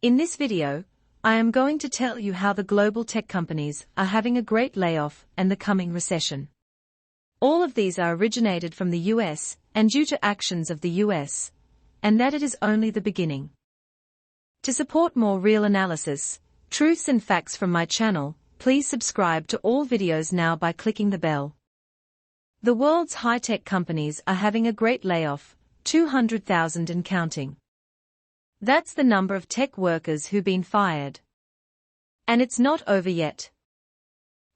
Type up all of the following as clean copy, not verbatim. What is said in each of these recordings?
In this video, I am going to tell you how the global tech companies are having a great layoff and the coming recession. All of these are originated from the US and due to actions of the US, and that it is only the beginning. To support more real analysis, truths and facts from my channel, please subscribe to all videos now by clicking the bell. The world's high-tech companies are having a great layoff, 200,000 and counting. That's the number of tech workers who've been fired. And it's not over yet.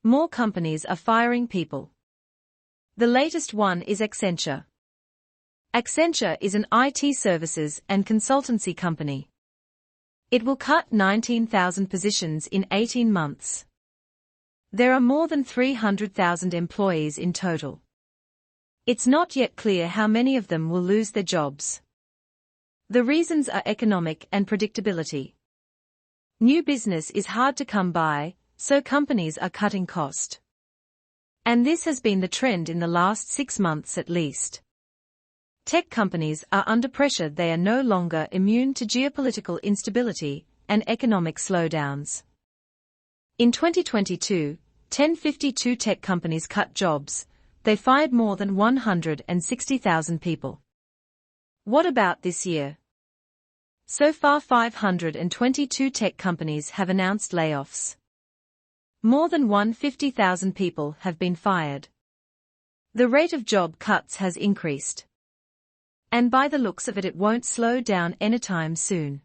More companies are firing people. The latest one is Accenture. Accenture is an IT services and consultancy company. It will cut 19,000 positions in 18 months. There are more than 300,000 employees in total. It's not yet clear how many of them will lose their jobs. The reasons are economic and predictability. New business is hard to come by, so companies are cutting cost. And this has been the trend in the last 6 months at least. Tech companies are under pressure. They are no longer immune to geopolitical instability and economic slowdowns. In 2022, 1052 tech companies cut jobs. They fired more than 160,000 people. What about this year? So far 522 tech companies have announced layoffs. More than 150,000 people have been fired. The rate of job cuts has increased. And by the looks of it, it won't slow down anytime soon.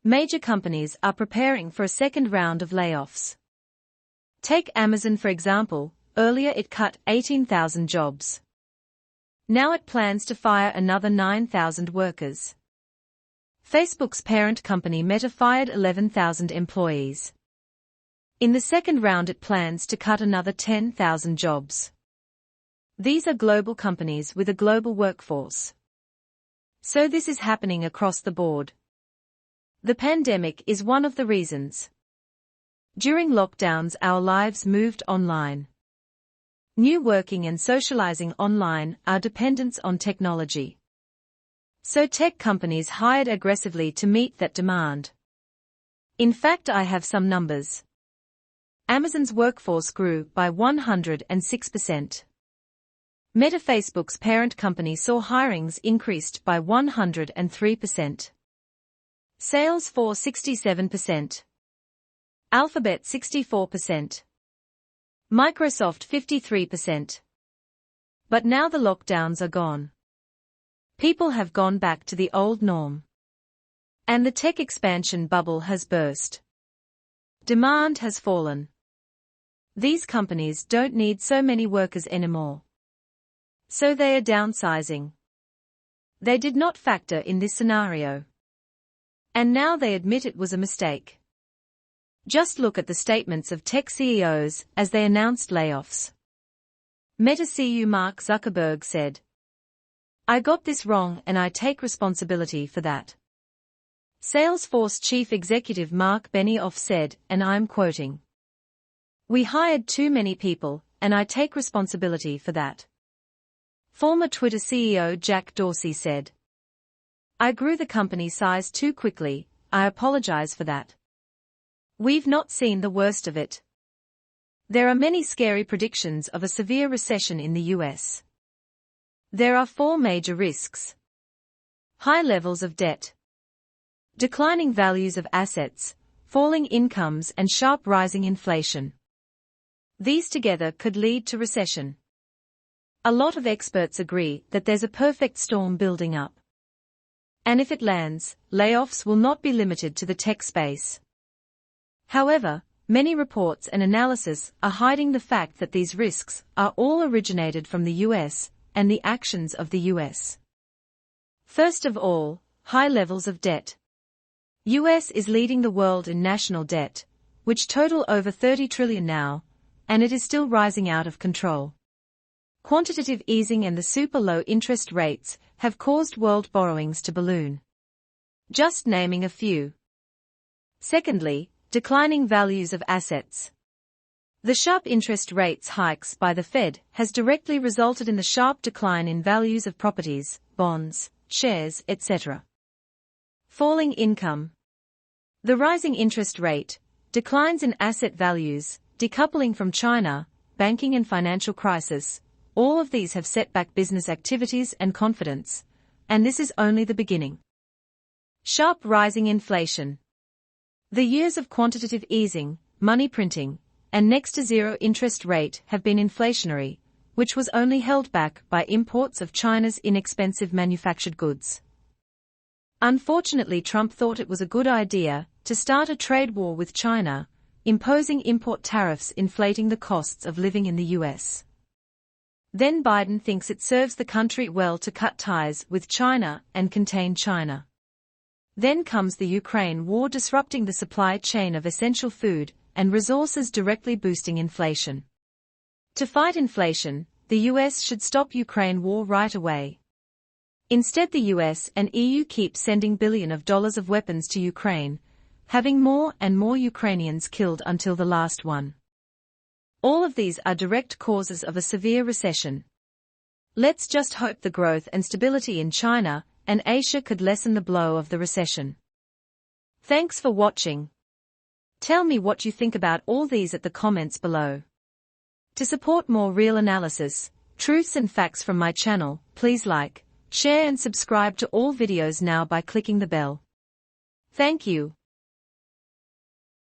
Major companies are preparing for a second round of layoffs. Take Amazon for example. Earlier it cut 18,000 jobs. Now it plans to fire another 9,000 workers. Facebook's parent company Meta fired 11,000 employees. In the second round it plans to cut another 10,000 jobs. These are global companies with a global workforce. So this is happening across the board. The pandemic is one of the reasons. During lockdowns our lives moved online. New working and socializing online are dependent on technology. So tech companies hired aggressively to meet that demand. In fact, I have some numbers. Amazon's workforce grew by 106%. Meta, Facebook's parent company, saw hirings increased by 103%. Salesforce 67%. Alphabet 64%. Microsoft 53%. But now the lockdowns are gone. People have gone back to the old norm. And the tech expansion bubble has burst. Demand has fallen. These companies don't need so many workers anymore. So they are downsizing. They did not factor in this scenario. And now they admit it was a mistake. Just look at the statements of tech CEOs as they announced layoffs. Meta CEO Mark Zuckerberg said, "I got this wrong and I take responsibility for that." Salesforce Chief Executive Mark Benioff said, and I'm quoting, "We hired too many people, and I take responsibility for that." Former Twitter CEO Jack Dorsey said, "I grew the company size too quickly, I apologize for that. We've not seen the worst of it." There are many scary predictions of a severe recession in the US. There are 4 major risks. High levels of debt. Declining values of assets, falling incomes and sharp rising inflation. These together could lead to recession. A lot of experts agree that there's a perfect storm building up. And if it lands, layoffs will not be limited to the tech space. However, many reports and analysis are hiding the fact that these risks are all originated from the US and the actions of the US. First of all, high levels of debt. US is leading the world in national debt, which total over 30 trillion now, and it is still rising out of control. Quantitative easing and the super low interest rates have caused world borrowings to balloon. Just naming a few. Secondly, declining values of assets. The sharp interest rates hikes by the Fed has directly resulted in the sharp decline in values of properties, bonds, shares, etc. Falling income. The rising interest rate, declines in asset values, decoupling from China, banking and financial crisis, all of these have set back business activities and confidence, and this is only the beginning. Sharp rising inflation. The years of quantitative easing, money printing, and next to zero interest rate have been inflationary, which was only held back by imports of China's inexpensive manufactured goods. Unfortunately, Trump thought it was a good idea to start a trade war with China, imposing import tariffs inflating the costs of living in the US. Then Biden thinks it serves the country well to cut ties with China and contain China. Then comes the Ukraine war, disrupting the supply chain of essential food and resources, directly boosting inflation. To fight inflation, the US should stop Ukraine war right away. Instead, the US and EU keep sending billions of dollars of weapons to Ukraine, having more and more Ukrainians killed until the last one. All of these are direct causes of a severe recession. Let's just hope the growth and stability in China and Asia could lessen the blow of the recession. Thanks for watching. Tell me what you think about all these at the comments below. To support more real analysis, truths and facts from my channel, please like, share and subscribe to all videos now by clicking the bell. Thank you.